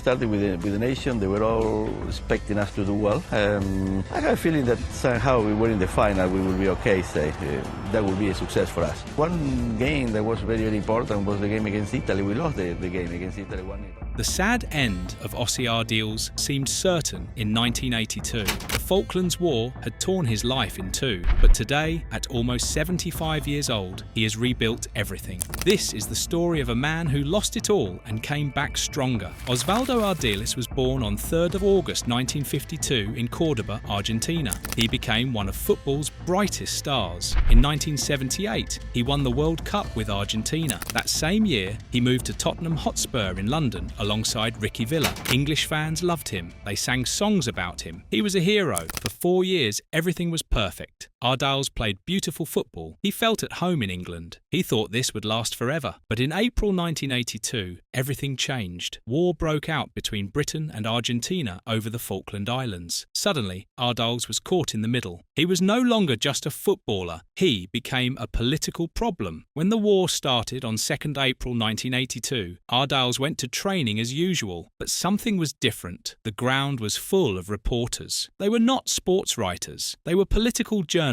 started with the nation. They were all expecting us to do well. I have a feeling that somehow we were in the final, we will be okay. So, that will be a success for us. One game that was very, very important was the game against Italy. We lost the game against Italy 1-0. The sad end of Ossie Ardiles seemed certain in 1982. The Falklands War had torn his life in two, but today, at almost 75 years old, he has rebuilt everything. This is the story of a man who lost it all and came back stronger. Osvaldo Ardiles was born on 3rd of August 1952 in Cordoba, Argentina. He became one of football's brightest stars. In 1978, he won the World Cup with Argentina. That same year, he moved to Tottenham Hotspur in London alongside Ricky Villa. English fans loved him. They sang songs about him. He was a hero. For 4 years, everything was perfect. Ardiles played beautiful football. He felt at home in England. He thought this would last forever. But in April 1982, everything changed. War broke out between Britain and Argentina over the Falkland Islands. Suddenly, Ardiles was caught in the middle. He was no longer just a footballer. He became a political problem. When the war started on 2nd April 1982, Ardiles went to training as usual. But something was different. The ground was full of reporters. They were not sports writers. They were political journalists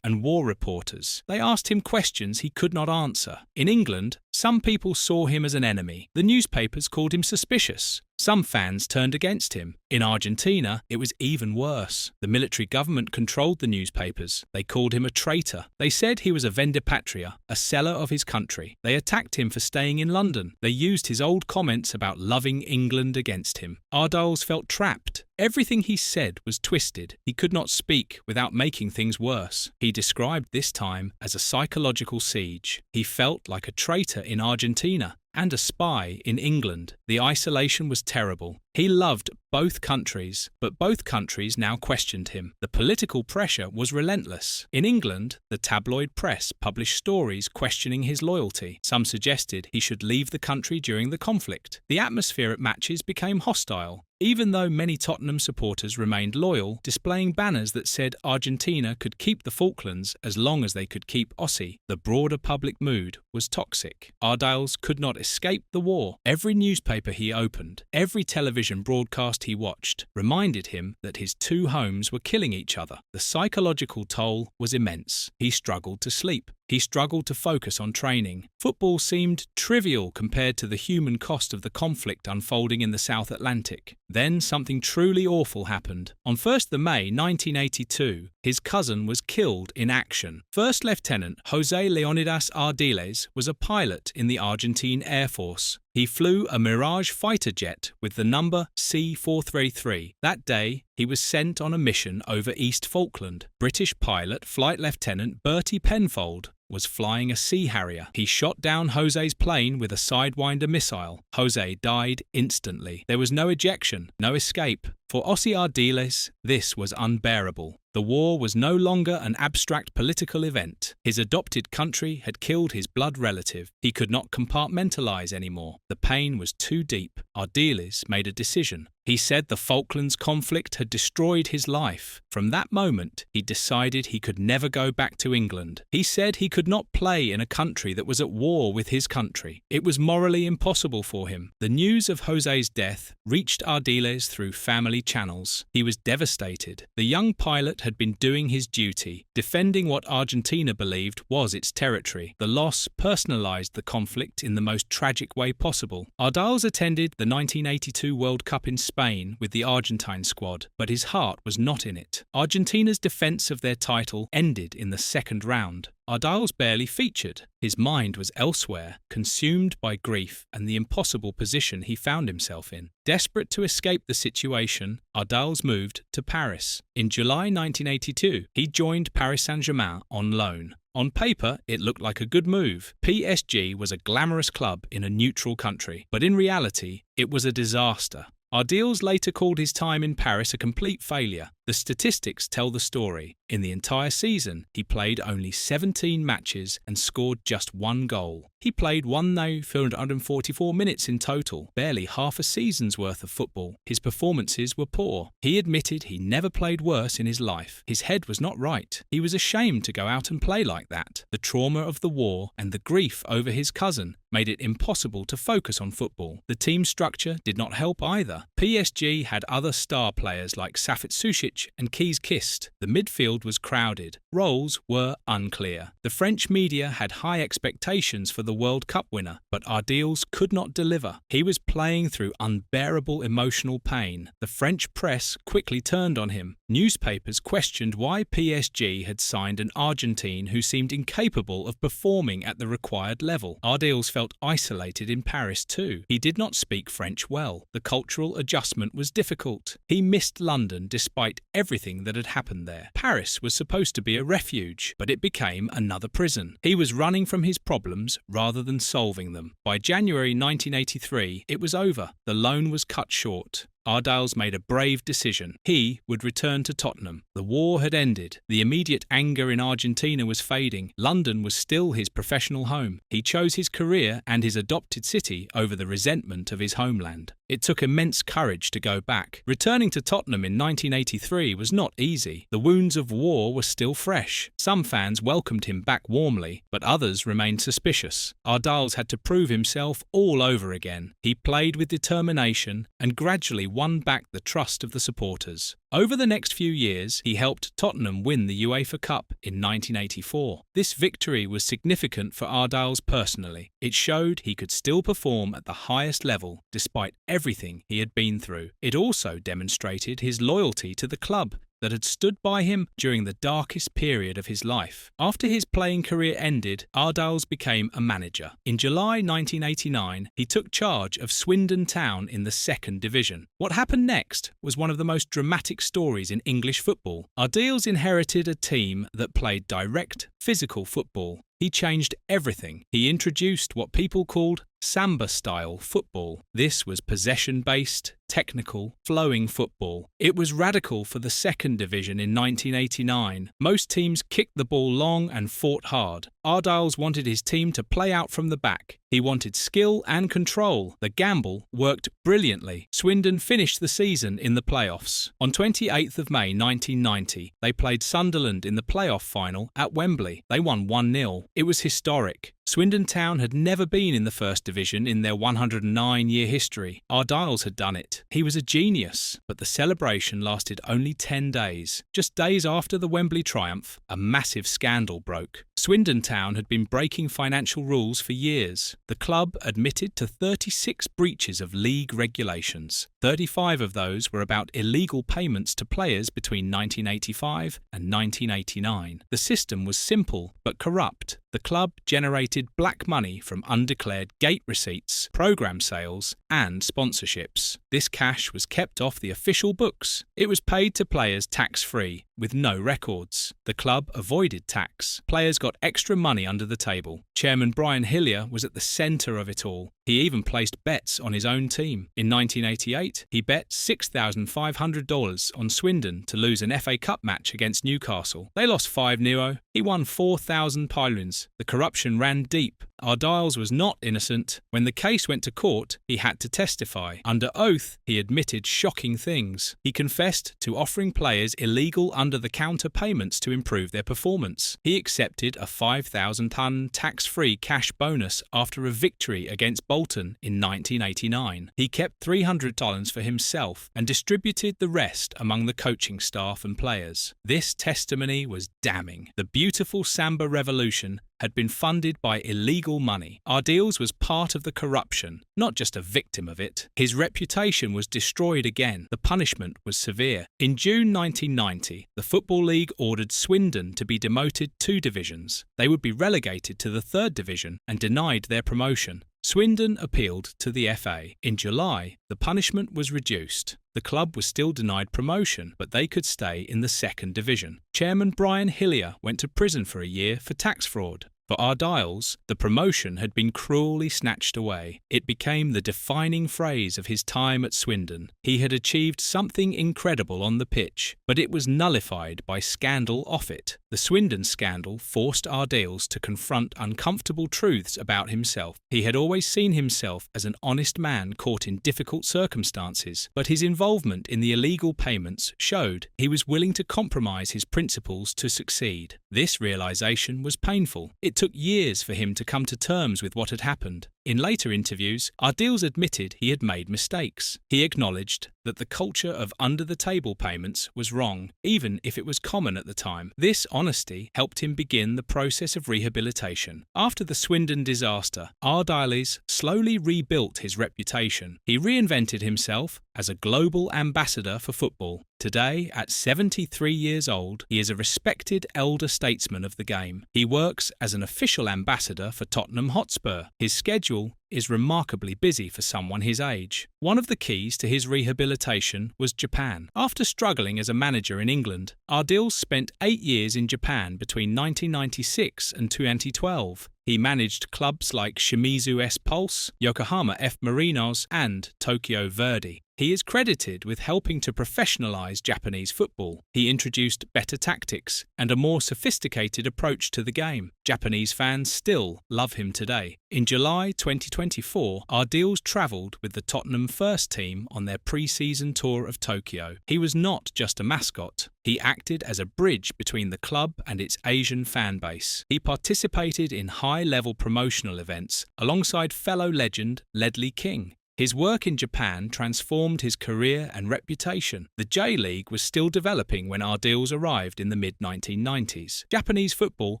and war reporters. They asked him questions he could not answer. In England, some people saw him as an enemy. The newspapers called him suspicious. Some fans turned against him. In Argentina, it was even worse. The military government controlled the newspapers. They called him a traitor. They said he was a vendipatria, a seller of his country. They attacked him for staying in London. They used his old comments about loving England against him. Ardiles felt trapped. Everything he said was twisted. He could not speak without making things worse. He described this time as a psychological siege. He felt like a traitor in Argentina and a spy in England. The isolation was terrible. He loved both countries, but both countries now questioned him. The political pressure was relentless. In England, the tabloid press published stories questioning his loyalty. Some suggested he should leave the country during the conflict. The atmosphere at matches became hostile. Even though many Tottenham supporters remained loyal, displaying banners that said Argentina could keep the Falklands as long as they could keep Ossie, the broader public mood was toxic. Ardiles could not escape the war. Every newspaper he opened, every television broadcast he watched, reminded him that his two homes were killing each other. The psychological toll was immense. He struggled to sleep. He struggled to focus on training. Football seemed trivial compared to the human cost of the conflict unfolding in the South Atlantic. Then something truly awful happened. On 1st May 1982, his cousin was killed in action. First Lieutenant José Leonidas Ardiles was a pilot in the Argentine Air Force. He flew a Mirage fighter jet with the number C433. That day, he was sent on a mission over East Falkland. British pilot Flight Lieutenant Bertie Penfold was flying a Sea Harrier. He shot down José's plane with a Sidewinder missile. José died instantly. There was no ejection, no escape. For Ossie Ardiles, this was unbearable. The war was no longer an abstract political event. His adopted country had killed his blood relative. He could not compartmentalize anymore. The pain was too deep. Ardiles made a decision. He said the Falklands conflict had destroyed his life. From that moment, he decided he could never go back to England. He said he could not play in a country that was at war with his country. It was morally impossible for him. The news of José's death reached Ardiles through family channels. He was devastated. The young pilot had been doing his duty, defending what Argentina believed was its territory. The loss personalized the conflict in the most tragic way possible. Ardiles attended the 1982 World Cup in Spain with the Argentine squad, but his heart was not in it. Argentina's defence of their title ended in the second round. Ardiles barely featured. His mind was elsewhere, consumed by grief and the impossible position he found himself in. Desperate to escape the situation, Ardiles moved to Paris. In July 1982, he joined Paris Saint-Germain on loan. On paper, it looked like a good move. PSG was a glamorous club in a neutral country, but in reality, it was a disaster. Ardiles later called his time in Paris a complete failure. The statistics tell the story. In the entire season, he played only 17 matches and scored just 1 goal. He played 1,444 minutes in total, barely half a season's worth of football. His performances were poor. He admitted he never played worse in his life. His head was not right. He was ashamed to go out and play like that. The trauma of the war and the grief over his cousin made it impossible to focus on football. The team structure did not help either. PSG had other star players like Safet Sušić and Kees Kist. The midfield was crowded. Roles were unclear. The French media had high expectations for the World Cup winner, but Ardiles could not deliver. He was playing through unbearable emotional pain. The French press quickly turned on him. Newspapers questioned why PSG had signed an Argentine who seemed incapable of performing at the required level. Ardiles felt isolated in Paris too. He did not speak French well. The cultural adjustment was difficult. He missed London despite everything that had happened there. Paris was supposed to be a refuge, but it became another prison. He was running from his problems rather than solving them. By January 1983, it was over. The loan was cut short. Ardiles made a brave decision. He would return to Tottenham. The war had ended. The immediate anger in Argentina was fading. London was still his professional home. He chose his career and his adopted city over the resentment of his homeland. It took immense courage to go back. Returning to Tottenham in 1983 was not easy. The wounds of war were still fresh. Some fans welcomed him back warmly, but others remained suspicious. Ardiles had to prove himself all over again. He played with determination and gradually won back the trust of the supporters. Over the next few years, he helped Tottenham win the UEFA Cup in 1984. This victory was significant for Ardiles personally. It showed he could still perform at the highest level despite everything he had been through. It also demonstrated his loyalty to the club that had stood by him during the darkest period of his life. After his playing career ended, Ardiles became a manager. In July 1989, he took charge of Swindon Town in the 2nd Division. What happened next was one of the most dramatic stories in English football. Ardiles inherited a team that played direct, physical football. He changed everything. He introduced what people called Samba-style football. This was possession-based, technical, flowing football. It was radical for the 2nd Division in 1989. Most teams kicked the ball long and fought hard. Ardiles wanted his team to play out from the back. He wanted skill and control. The gamble worked brilliantly. Swindon finished the season in the playoffs. On 28th of May 1990, they played Sunderland in the playoff final at Wembley. They won 1-0. It was historic. Swindon Town had never been in the 1st Division in their 109-year history. Ardiles had done it. He was a genius, but the celebration lasted only 10 days. Just days after the Wembley triumph, a massive scandal broke. Swindon Town had been breaking financial rules for years. The club admitted to 36 breaches of league regulations. 35 of those were about illegal payments to players between 1985 and 1989. The system was simple but corrupt. The club generated black money from undeclared gate receipts, programme sales, and sponsorships. This cash was kept off the official books. It was paid to players tax-free, with no records. The club avoided tax. Players got extra money under the table. Chairman Brian Hillier was at the centre of it all. He even placed bets on his own team. In 1988, he bet $6,500 on Swindon to lose an FA Cup match against Newcastle. They lost 5-0. He won 4,000 pounds. The corruption ran deep. Ardiles was not innocent. When the case went to court, he had to testify. Under oath, he admitted shocking things. He confessed to offering players illegal under-the-counter payments to improve their performance. He accepted a £5,000 tax-free cash bonus after a victory against Bolton in 1989. He kept $300 for himself and distributed the rest among the coaching staff and players. This testimony was damning. The beautiful Samba revolution had been funded by illegal money. Ardiles was part of the corruption, not just a victim of it. His reputation was destroyed again. The punishment was severe. In June 1990, the Football League ordered Swindon to be demoted 2 divisions. They would be relegated to the 3rd Division and denied their promotion. Swindon appealed to the FA. In July, the punishment was reduced. The club was still denied promotion, but they could stay in the 2nd Division. Chairman Brian Hillier went to prison for a year for tax fraud. For Ardiles, the promotion had been cruelly snatched away. It became the defining phrase of his time at Swindon. He had achieved something incredible on the pitch, but it was nullified by scandal off it. The Swindon scandal forced Ardiles to confront uncomfortable truths about himself. He had always seen himself as an honest man caught in difficult circumstances, but his involvement in the illegal payments showed he was willing to compromise his principles to succeed. This realization was painful. It took years for him to come to terms with what had happened. In later interviews, Ardiles admitted he had made mistakes. He acknowledged that the culture of under-the-table payments was wrong, even if it was common at the time. This honesty helped him begin the process of rehabilitation. After the Swindon disaster, Ardiles slowly rebuilt his reputation. He reinvented himself as a global ambassador for football. Today, at 73 years old, he is a respected elder statesman of the game. He works as an official ambassador for Tottenham Hotspur. His schedule is remarkably busy for someone his age. One of the keys to his rehabilitation was Japan. After struggling as a manager in England, Ardiles spent 8 years in Japan between 1996 and 2012. He managed clubs like Shimizu S Pulse, Yokohama F Marinos, and Tokyo Verdy. He is credited with helping to professionalize Japanese football. He introduced better tactics and a more sophisticated approach to the game. Japanese fans still love him today. In July 2024, Ardiles travelled with the Tottenham first team on their pre-season tour of Tokyo. He was not just a mascot. He acted as a bridge between the club and its Asian fan base. He participated in high-level promotional events alongside fellow legend Ledley King. His work in Japan transformed his career and reputation. The J-League was still developing when Ardiles arrived in the mid-1990s. Japanese football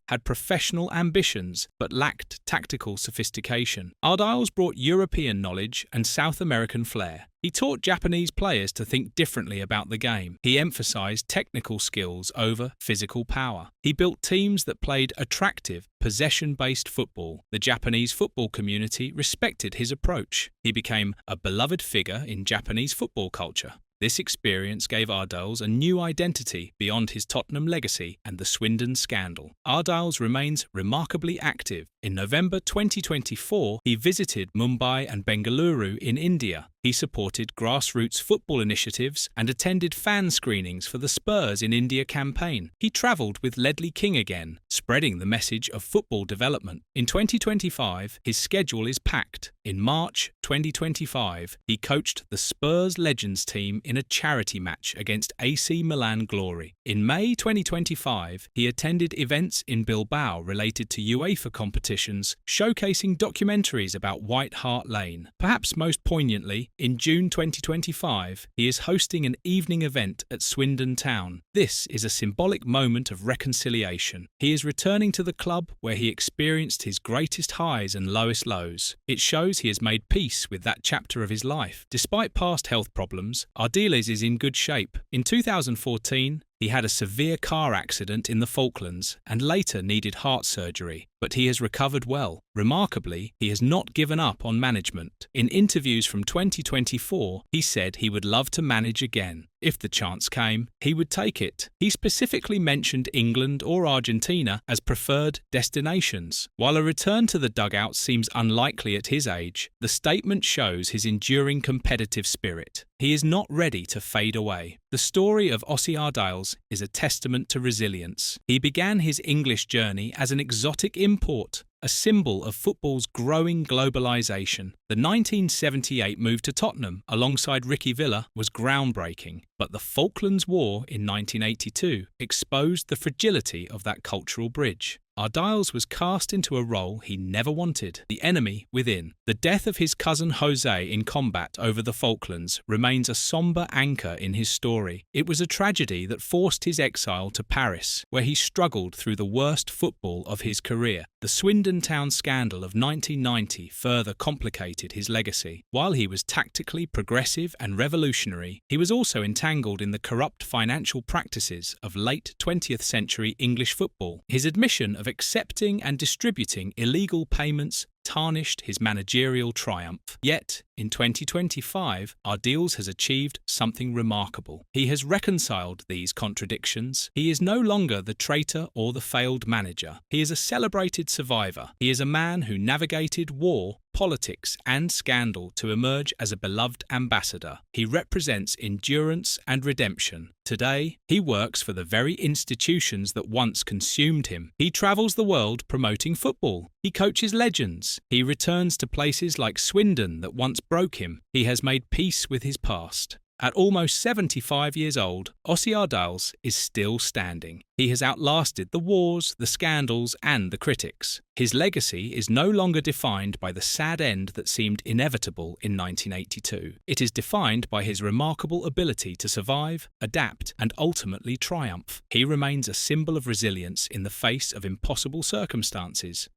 had professional ambitions but lacked tactical sophistication. Ardiles brought European knowledge and South American flair. He taught Japanese players to think differently about the game. He emphasized technical skills over physical power. He built teams that played attractive, possession-based football. The Japanese football community respected his approach. He became a beloved figure in Japanese football culture. This experience gave Ardiles a new identity beyond his Tottenham legacy and the Swindon scandal. Ardiles remains remarkably active. In November 2024, he visited Mumbai and Bengaluru in India. He supported grassroots football initiatives and attended fan screenings for the Spurs in India campaign. He travelled with Ledley King again, spreading the message of football development. In 2025, his schedule is packed. In March 2025, he coached the Spurs Legends team in a charity match against AC Milan Glory. In May 2025, he attended events in Bilbao related to UEFA competitions, showcasing documentaries about White Hart Lane. Perhaps most poignantly, in June 2025, he is hosting an evening event at Swindon Town. This is a symbolic moment of reconciliation. He is returning to the club where he experienced his greatest highs and lowest lows. It shows he has made peace with that chapter of his life. Despite past health problems, Ardiles is in good shape. In 2014, he had a severe car accident in the Falklands and later needed heart surgery, but he has recovered well. Remarkably, he has not given up on management. In interviews from 2024, he said he would love to manage again. If the chance came, he would take it. He specifically mentioned England or Argentina as preferred destinations. While a return to the dugout seems unlikely at his age, the statement shows his enduring competitive spirit. He is not ready to fade away. The story of Ossie Ardiles is a testament to resilience. He began his English journey as an exotic import, a symbol of football's growing globalisation. The 1978 move to Tottenham alongside Ricky Villa was groundbreaking, but the Falklands War in 1982 exposed the fragility of that cultural bridge. Ardiles was cast into a role he never wanted, the enemy within. The death of his cousin Jose in combat over the Falklands remains a sombre anchor in his story. It was a tragedy that forced his exile to Paris, where he struggled through the worst football of his career. The Swindon Town scandal of 1990 further complicated his legacy. While he was tactically progressive and revolutionary, he was also entangled in the corrupt financial practices of late 20th century English football. His admission of accepting and distributing illegal payments tarnished his managerial triumph. Yet, in 2025, Ardiles has achieved something remarkable. He has reconciled these contradictions. He is no longer the traitor or the failed manager. He is a celebrated survivor. He is a man who navigated war, politics and scandal to emerge as a beloved ambassador. He represents endurance and redemption. Today, he works for the very institutions that once consumed him. He travels the world promoting football. He coaches legends. He returns to places like Swindon that once broke him. He has made peace with his past. At almost 75 years old, Ossie Ardiles is still standing. He has outlasted the wars, the scandals and the critics. His legacy is no longer defined by the sad end that seemed inevitable in 1982. It is defined by his remarkable ability to survive, adapt and ultimately triumph. He remains a symbol of resilience in the face of impossible circumstances.